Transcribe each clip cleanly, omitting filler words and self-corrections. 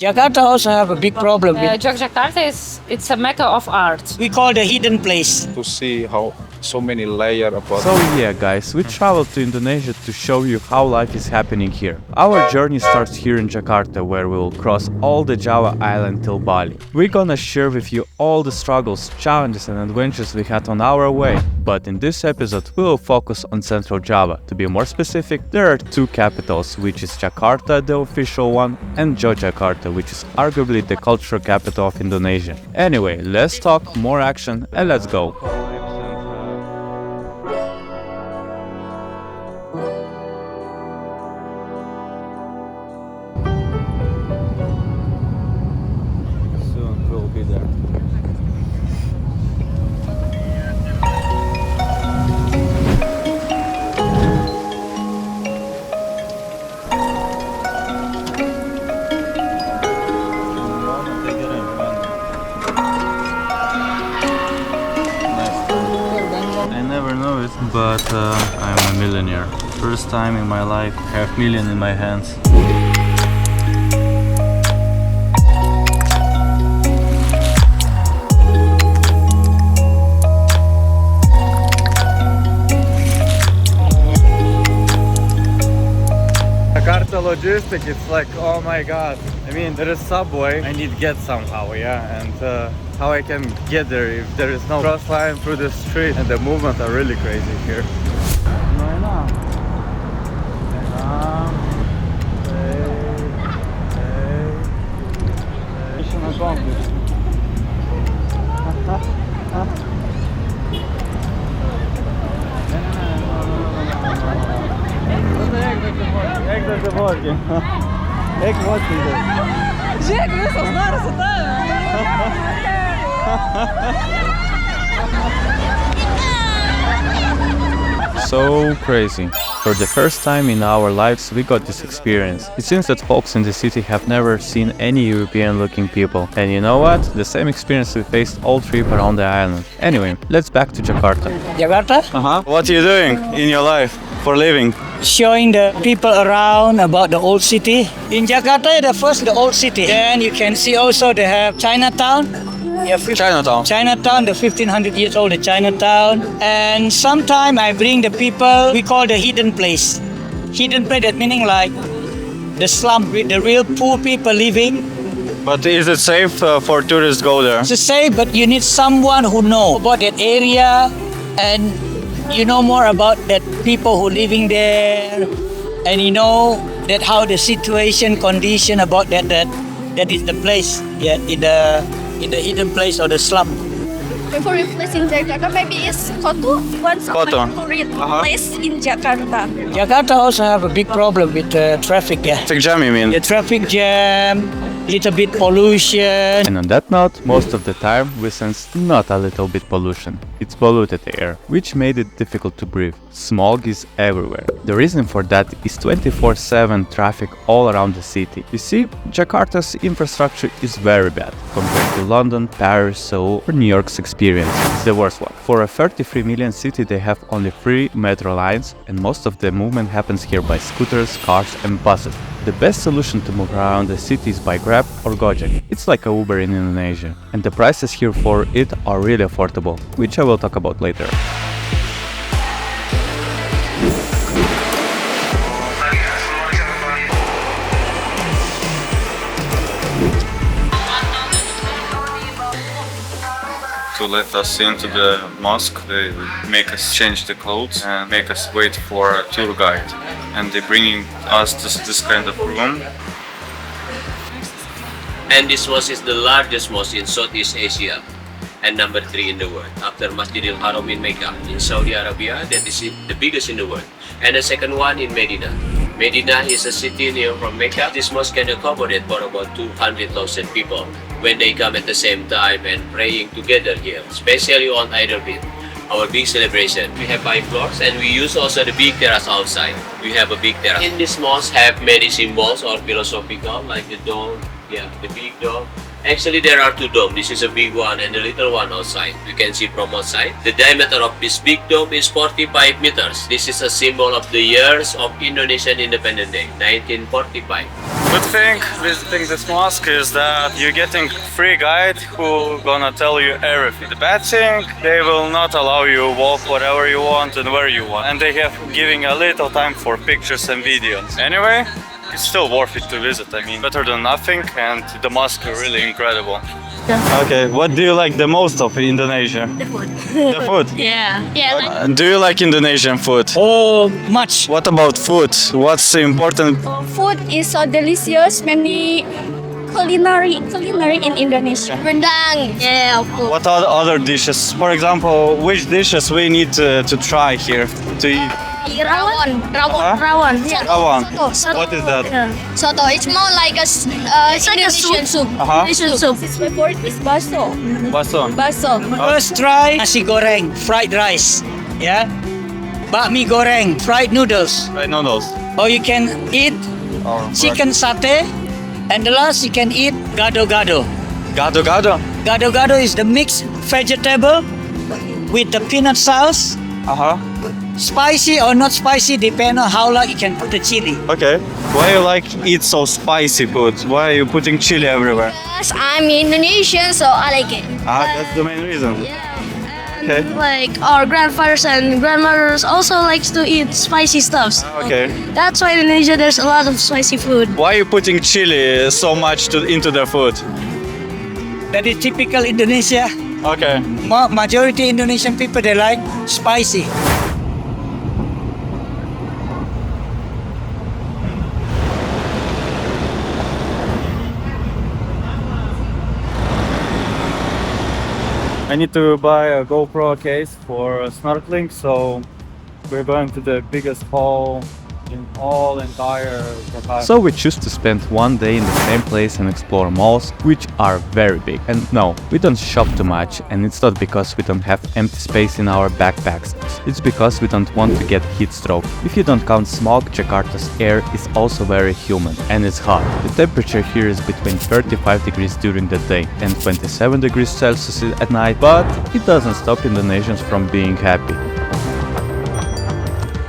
Jakarta also have a big problem with Yogyakarta it's a mecca of art. we call the hidden place. To see how so many layers about. So yeah guys, we traveled to Indonesia to show you how life is happening here. Our journey starts here in Jakarta, where we will cross all the Java island till Bali. We're gonna share with you all the struggles, challenges and adventures we had on our way. But in this episode we will focus on Central Java. To be more specific, there are two capitals, which is Jakarta, the official one, and Yogyakarta, which is arguably the cultural capital of Indonesia. Anyway, let's talk, more action, and let's go! Soon we'll be there. I never know it, but I'm a millionaire. First time in my life, I have million in my hands. Jakarta logistic, it's like, oh my god. I mean, there is subway, I need to get somehow, yeah, and how I can get there if there is no cross line through the street, and the movements are really crazy here. So crazy. For the first time in our lives we got this experience. It seems that folks in the city have never seen any European looking people. And you know what? The same experience we faced all trip around the island. Anyway, let's back to Jakarta. Jakarta, What are you doing in your life for living? showing the people around about the old city. In Jakarta, the old city. Then you can see also they have Chinatown. Yeah, Chinatown, the 1500 years old, the Chinatown. And sometime I bring the people we call the hidden place. Hidden place, that meaning like the slum with the real poor people living. But is it safe for tourists go there? To say, but you need someone who know about that area and you know more about that people who living there, and you know that how the situation condition about that is the place, yeah, in the hidden place or the slum. Favorite place in Jakarta maybe is Koto. One of my favorite place in Jakarta. Jakarta also have a big problem with traffic. Yeah, Traffic jam, you mean? the traffic jam, little bit pollution. And on that note, most of the time we sensed not a little bit pollution. It's polluted air, which made it difficult to breathe. Smog is everywhere. The reason for that is 24/7 traffic all around the city. You see, Jakarta's infrastructure is very bad compared to London, Paris, Seoul or New York's experience. It's the worst one. For a 33 million city they have only 3 metro lines, and most of the movement happens here by scooters, cars and buses. The best solution to move around the city is by Grab or Gojek. It's like a Uber in Indonesia, and the prices here for it are really affordable, which I will talk about later. To let us into the mosque, they make us change the clothes and make us wait for a tour guide. And they're bringing us to this kind of room. And this mosque is the largest mosque in Southeast Asia and number 3 in the world after Masjidil Haram in Mecca. In Saudi Arabia, that is the biggest in the world. And the second one in Medina. Medina is a city near from Mecca. This mosque can accommodate for about 200,000 people when they come at the same time and praying together here, especially on Eid al-Fitr, our big celebration. We have 5 floors and we use also the big terrace outside. We have a big terrace. In this mosque have many symbols or philosophical, like the dome, yeah, the big dome. Actually, there are 2 domes. This is a big one and the little one outside. You can see from outside. The diameter of this big dome is 45 meters. This is a symbol of the years of Indonesian Independence Day, 1945. Good thing visiting this mosque is that you're getting free guide who gonna tell you everything. The bad thing, they will not allow you walk wherever you want and where you want. And they have giving a little time for pictures and videos. Anyway, it's still worth it to visit. I mean, better than nothing, and the mosque is really incredible. Okay, what do you like the most of Indonesia? The food. The food? Yeah. Yeah. Do you like Indonesian food? Oh, much. What about food? What's important? Food is so delicious. Many culinary in Indonesia. Rendang. Yeah, of course. What are the other dishes? For example, which dishes we need to try here to eat? Rawon. Huh? Rawon. Yeah. Rawon. Soto. What is that? Soto. It's more like it's like a soup. Uh-huh. Indonesian soup. My favorite is baso. Baso. Baso. First try nasi goreng, fried rice. Yeah. Bakmi goreng, fried noodles. Right, noodles. Or you can eat Or chicken satay. And the last you can eat gado-gado. Gado-gado. Gado-gado is the mixed vegetable with the peanut sauce. Uh-huh. Spicy or not spicy, depend on how long you can put the chili. Okay. Why you like eat so spicy food? Why are you putting chili everywhere? Yes, I'm Indonesian, so I like it. That's the main reason. Okay. Like our grandfathers and grandmothers also likes to eat spicy stuffs. Okay. That's why in Indonesia there's a lot of spicy food. Why are you putting chili so much into their food? That is typical Indonesia. Okay. Majority Indonesian people, they like spicy. I need to buy a GoPro case for snorkeling, so we're going to the biggest hall in all entire Jakarta. So we choose to spend one day in the same place and explore malls, which are very big. And no, we don't shop too much, and it's not because we don't have empty space in our backpacks. It's because we don't want to get heat stroke. If you don't count smog, Jakarta's air is also very humid, and it's hot. The temperature here is between 35 degrees during the day and 27 degrees Celsius at night, but it doesn't stop Indonesians from being happy.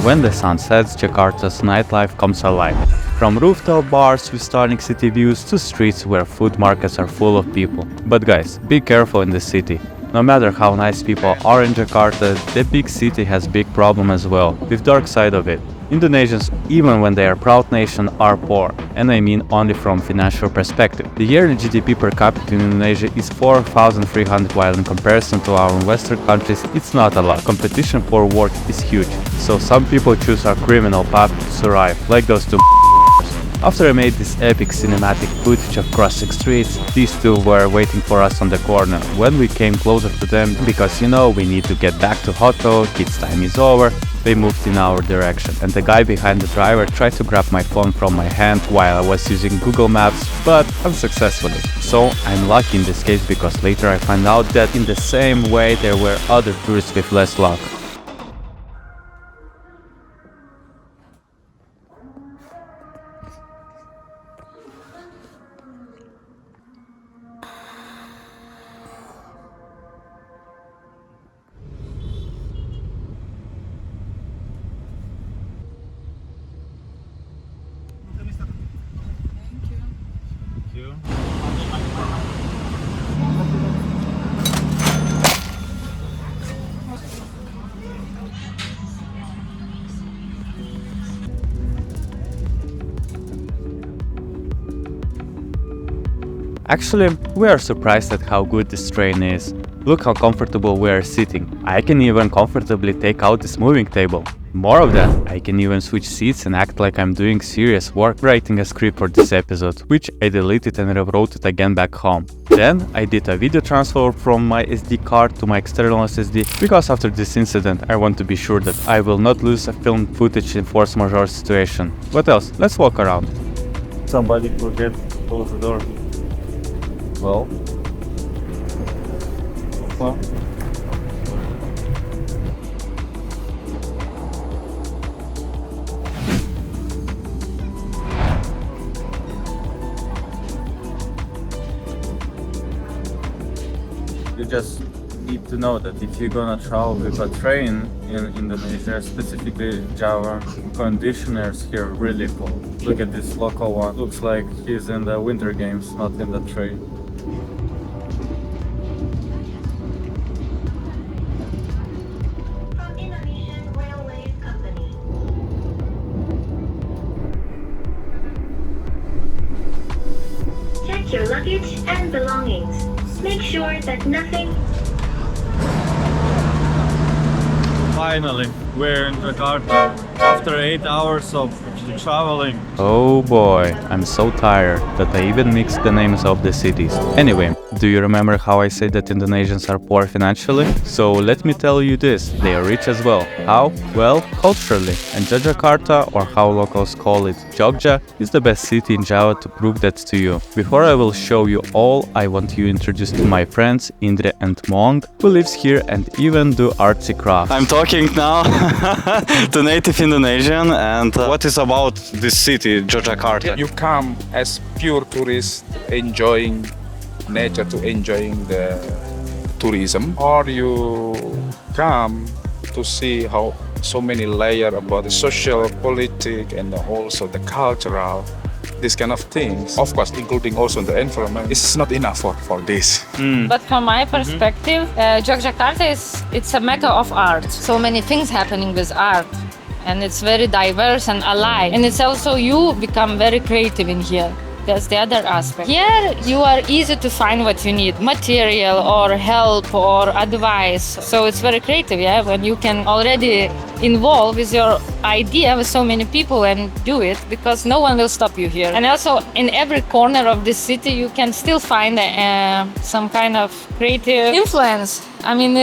When the sun sets, Jakarta's nightlife comes alive. From rooftop bars with stunning city views to streets where food markets are full of people. But guys, be careful in the city. No matter how nice people are in Jakarta, the big city has big problem as well, with dark side of it. Indonesians, even when they are proud nation, are poor, and I mean only from financial perspective. The yearly GDP per capita in Indonesia is 4,300, while in comparison to our Western countries, it's not a lot. Competition for work is huge, so some people choose our criminal path to survive, like those two. After I made this epic cinematic footage of crossing streets, these two were waiting for us on the corner. When we came closer to them, because you know we need to get back to hotel, kids' time is over, they moved in our direction, and the guy behind the driver tried to grab my phone from my hand while I was using Google Maps, but unsuccessfully. So I'm lucky in this case because later I found out that in the same way there were other tourists with less luck. Actually, we are surprised at how good this train is. Look how comfortable we are sitting. I can even comfortably take out this moving table. More of that, I can even switch seats and act like I'm doing serious work writing a script for this episode, which I deleted and rewrote it again back home. Then I did a video transfer from my SD card to my external SSD, because after this incident I want to be sure that I will not lose a film footage in force majeure situation. What else? Let's walk around. Somebody forget to close the door. Well. You just need to know that if you're gonna travel with a train in Indonesia, specifically Java, conditioners here really cool. Look at this local one. Looks like he's in the winter games, not in the train. From Indonesian Railways Company. Check your luggage and belongings. Make sure that nothing. Finally, we're in Jakarta after 8 hours of traveling. Oh boy, I'm so tired that I even mixed the names of the cities. Anyway, do you remember how I said that Indonesians are poor financially? So let me tell you this, they are rich as well. How? Well, culturally. And Jakarta, or how locals call it, Jogja, is the best city in Java to prove that to you. Before I will show you all, I want to introduce to my friends Indre and Mong, who lives here and even do artsy crafts. I'm talking now to native Indonesian, and what is about this city, Yogyakarta? You come as pure tourist, enjoying nature, to enjoying the tourism, or you come to see how so many layers about the social, politics, and also the cultural, this kind of things. Of course, including also the environment. It's not enough for this. But from my perspective, Yogyakarta it's a mecca of art. So many things happening with art. And it's very diverse and alive. And it's also you become very creative in here. That's the other aspect. Here you are easy to find what you need, material or help or advice. So it's very creative, yeah, when you can already involve with your idea with so many people and do it, because no one will stop you here. And also in every corner of this city you can still find some kind of creative influence. I mean,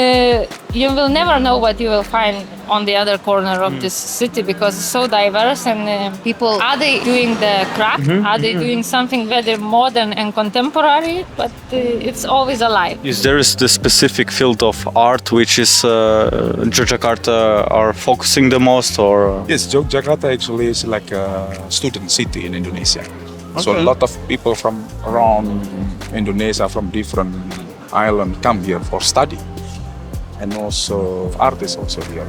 you will never know what you will find on the other corner of this city, because it's so diverse, and people, are they doing the craft? Are they doing something very modern and contemporary? But it's always alive. Is there the specific field of art which is Yogyakarta are focusing the most, or? Yes, Yogyakarta actually is like a student city in Indonesia. So a lot of people from around Indonesia, from different islands, come here for study. And also artists also here.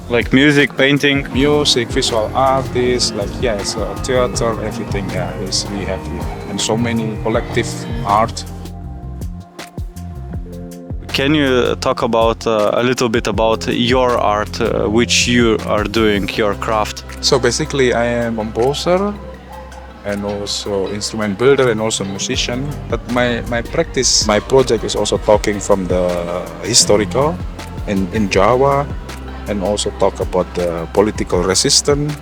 Like music, painting? Music, visual artists, like yes, theater, everything, yeah, is we have here. And so many collective art. Can you talk about a little bit about your art, which you are doing, your craft? So basically I am composer and also instrument builder and also musician. But my practice, my project is also talking from the historical in Java, and also talk about the political resistance.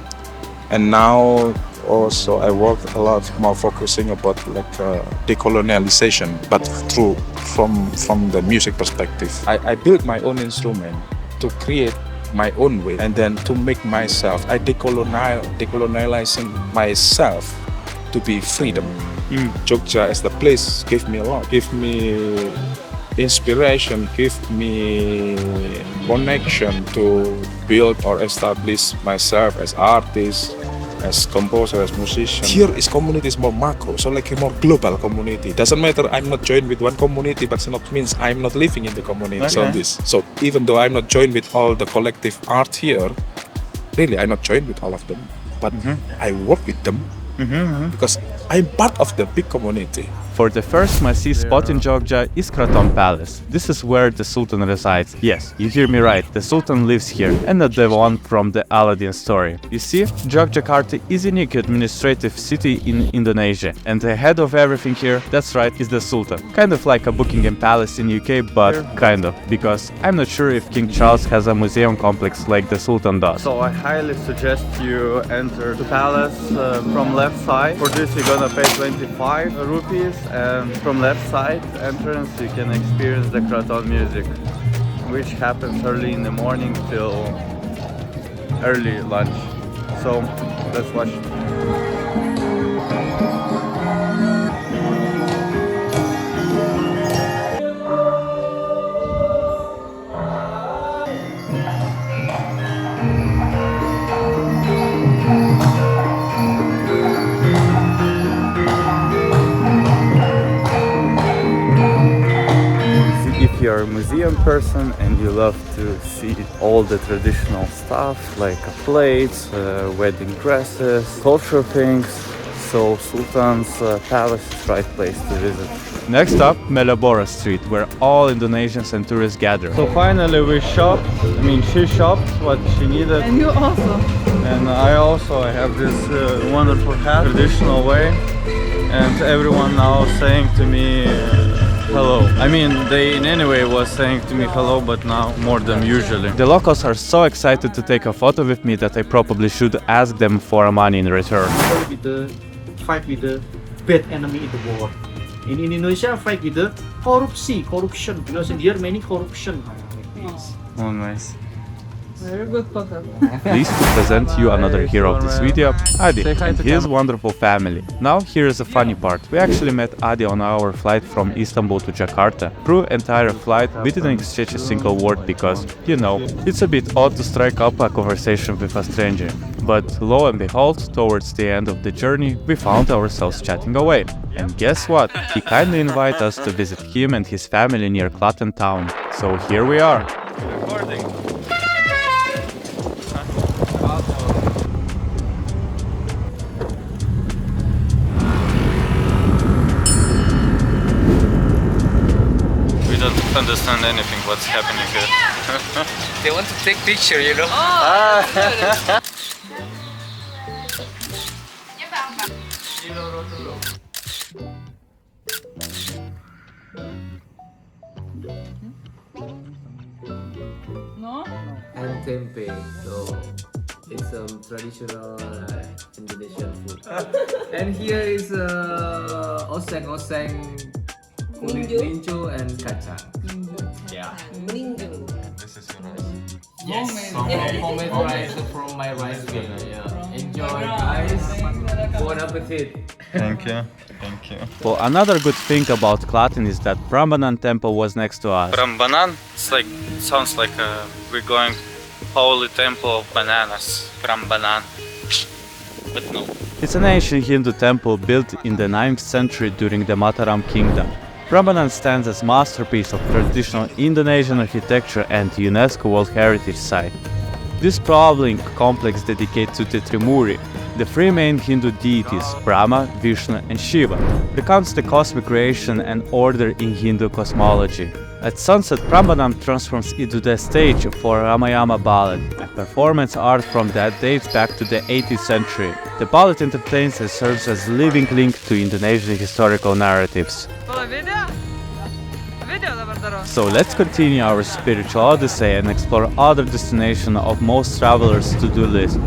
And now also I work a lot more focusing about like decolonialization, but from the music perspective. I built my own instrument to create my own way, and then to make myself, I decolonizing myself to be freedom. Jogja as the place gave me a lot, give me inspiration, give me connection to build or establish myself as artist, as composer, as musician. Here is community is more macro, so like a more global community. Doesn't matter I'm not joined with one community, but it not means I'm not living in the community. Okay. So even though I'm not joined with all the collective art here, really I'm not joined with all of them, but I work with them because I'm part of the big community. For the first must-see spot in Jogja is Keraton Palace. This is where the Sultan resides. Yes, you hear me right, the Sultan lives here, and not the one from the Aladdin story. You see, Yogyakarta is a unique administrative city in Indonesia, and the head of everything here, that's right, is the Sultan. Kind of like a Buckingham Palace in UK, but kind of, because I'm not sure if King Charles has a museum complex like the Sultan does. So I highly suggest you enter the palace from left side. For this you're gonna pay 25 rupees. And from left side entrance you can experience the Keraton music, which happens early in the morning till early lunch. So let's watch it. you're a museum person and you love to see all the traditional stuff like plates, wedding dresses, cultural things, so Sultan's Palace is the right place to visit. Next up, Malioboro Street, where all Indonesians and tourists gather. So finally we shopped, she shopped what she needed. And you also. And I have this wonderful hat, traditional way. And everyone now saying to me hello. They in any way was saying to me hello, but now more than usually. The locals are so excited to take a photo with me that I probably should ask them for money in return. Fight with the bad enemy in the world. In Indonesia, fight with the corruption, because in here many corruption. Oh, nice. Very good photo. Pleased to present you another hero of this video, Adi, and his wonderful family. Now here is a funny part. We actually met Adi on our flight from Istanbul to Jakarta. Through entire flight we didn't exchange a single word because, it's a bit odd to strike up a conversation with a stranger. But lo and behold, towards the end of the journey, we found ourselves chatting away. And guess what? He kindly invited us to visit him and his family near Keraton town. So here we are. Recording. We don't understand anything what's happening here. They want to take picture, No? And tempe, so it's traditional Indonesian food. And here is oseng, kulit linjo and kacang. Yeah. This is your rice. Yes. Homemade rice from my rice mill. Yeah. Enjoy, guys. Bon appetit. Thank you. Thank you. Well, another good thing about Keraton is that Prambanan Temple was next to us. Prambanan? Sounds like we're going holy temple of bananas. Prambanan. But no. It's an ancient Hindu temple built in the 9th century during the Mataram kingdom. Prambanan stands as masterpiece of traditional Indonesian architecture and UNESCO World Heritage Site. This sprawling complex dedicated to the Trimurti, the three main Hindu deities, Brahma, Vishnu and Shiva, recounts the cosmic creation and order in Hindu cosmology. At sunset, Prambanan transforms into the stage for Ramayana Ballet, a performance art from that dates back to the 18th century. The ballet entertains and serves as a living link to Indonesian historical narratives. So let's continue our spiritual odyssey and explore other destinations of most travelers' to-do list.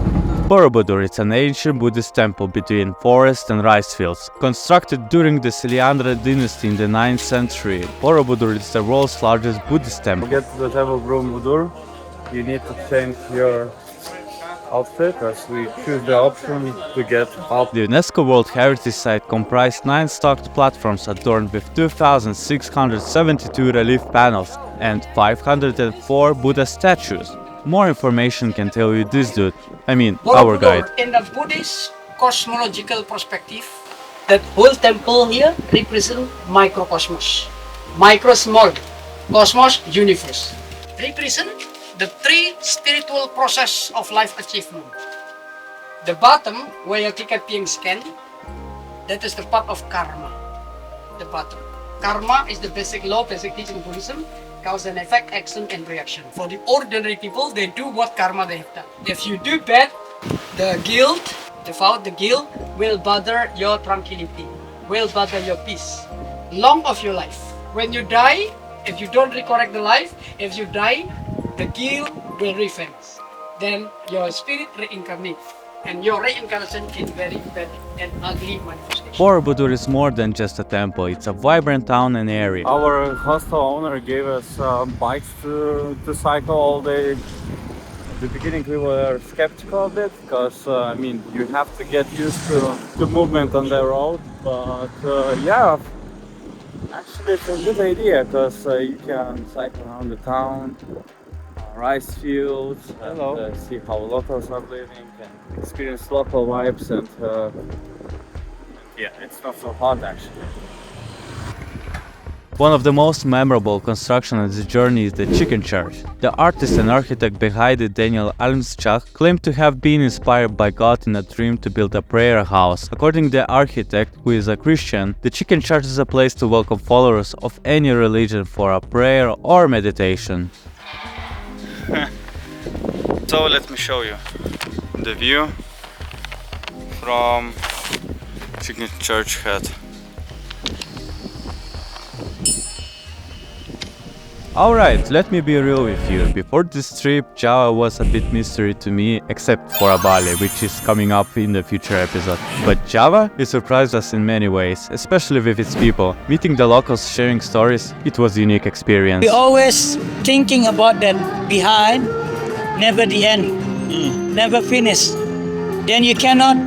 Borobudur is an ancient Buddhist temple between forest and rice fields. Constructed during the Siliandra dynasty in the 9th century, Borobudur is the world's largest Buddhist temple. To get to the temple of Borobudur, you need to change your outfit, as we choose the option to get out. The UNESCO World Heritage Site comprised 9 stocked platforms adorned with 2,672 relief panels and 504 Buddha statues. More information can tell you this dude, our guide. In the Buddhist cosmological perspective, that whole temple here represents microcosmos. Micro small, cosmos universe. Represent the 3 spiritual process of life achievement. The bottom, where your ticket being scanned, that is the part of karma. The bottom. Karma is the basic law, basic teaching in Buddhism. Cause and effect, action and reaction. For the ordinary people, they do what karma they have done. If you do bad, the guilt will bother your tranquility, will bother your peace, long of your life. When you die, if you don't recorrect the life, if you die, the guilt will revenge. Then your spirit reincarnates. And your reincarnation is very bad and ugly manifestation. Borobudur is more than just a temple, it's a vibrant town and area. Our hostel owner gave us bikes to cycle all day. At the beginning we were skeptical of it, because you have to get used to the movement on the road. But yeah, actually it's a good idea, because you can cycle around the town, rice fields, and see how locals are living and experience local vibes, and yeah, it's not so hot actually. One of the most memorable constructions on this journey is the Chicken Church. The artist and architect behind it, Daniel Almschach, claimed to have been inspired by God in a dream to build a prayer house. According to the architect, who is a Christian, the Chicken Church is a place to welcome followers of any religion for a prayer or meditation. So let me show you the view from Chicken Church Head. Alright, let me be real with you. Before this trip, Java was a bit mystery to me, except for Ballet, which is coming up in the future episode. But Java, it surprised us in many ways, especially with its people. Meeting the locals, sharing stories, it was a unique experience. We always thinking about that behind, never the end, never finish. Then you cannot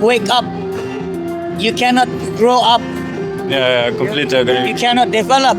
wake up, you cannot grow up. Yeah, completely agree. You cannot develop.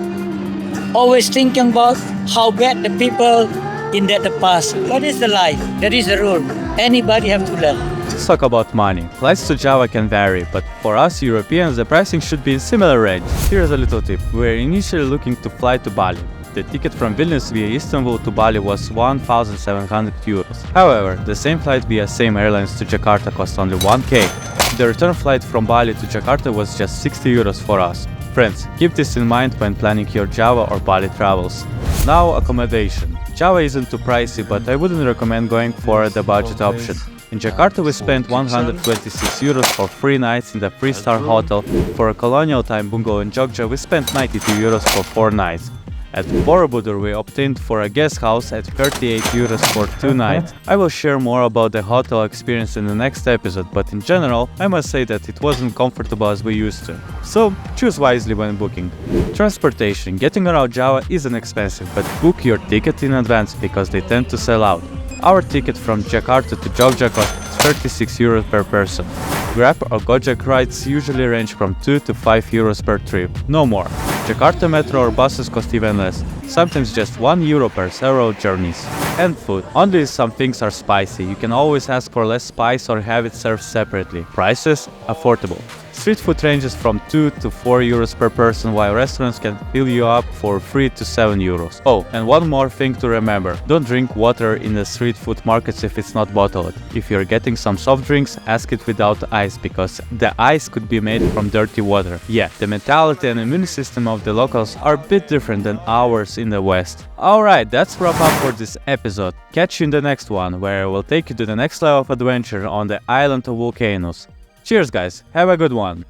Always thinking about how bad the people in the past. What is the life? That is the rule. Anybody have to learn. Let's talk about money. Flights to Java can vary, but for us Europeans the pricing should be in similar range. Here's a little tip. We were initially looking to fly to Bali. The ticket from Vilnius via Istanbul to Bali was 1,700 euros. However, the same flight via same airlines to Jakarta cost only 1k. The return flight from Bali to Jakarta was just 60 euros for us. Friends, keep this in mind when planning your Java or Bali travels. Now, accommodation. Java isn't too pricey, but I wouldn't recommend going for the budget option. In Jakarta we spent 126 euros for 3 nights in the 3-star hotel. For a colonial time bungalow in Jogja we spent 92 euros for 4 nights. At Borobudur we obtained for a guest house at 38 euros for 2 nights. I will share more about the hotel experience in the next episode, but in general, I must say that it wasn't comfortable as we used to. So, choose wisely when booking. Transportation. Getting around Java isn't expensive, but book your ticket in advance because they tend to sell out. Our ticket from Jakarta to Jogja cost 36 euros per person. Grab or Gojek rides usually range from 2 to 5 euros per trip, no more. Jakarta metro or buses cost even less, sometimes just 1 euro per several journeys. And food. Only if some things are spicy, you can always ask for less spice or have it served separately. Prices? Affordable. Street food ranges from 2 to 4 euros per person, while restaurants can fill you up for 3 to 7 euros. Oh, and one more thing to remember. Don't drink water in the street food markets if it's not bottled. If you're getting some soft drinks, ask it without ice, because the ice could be made from dirty water. Yeah, the mentality and immune system of the locals are a bit different than ours in the West. Alright, that's wrap up for this episode. Catch you in the next one, where I will take you to the next level of adventure on the island of volcanoes. Cheers guys, have a good one!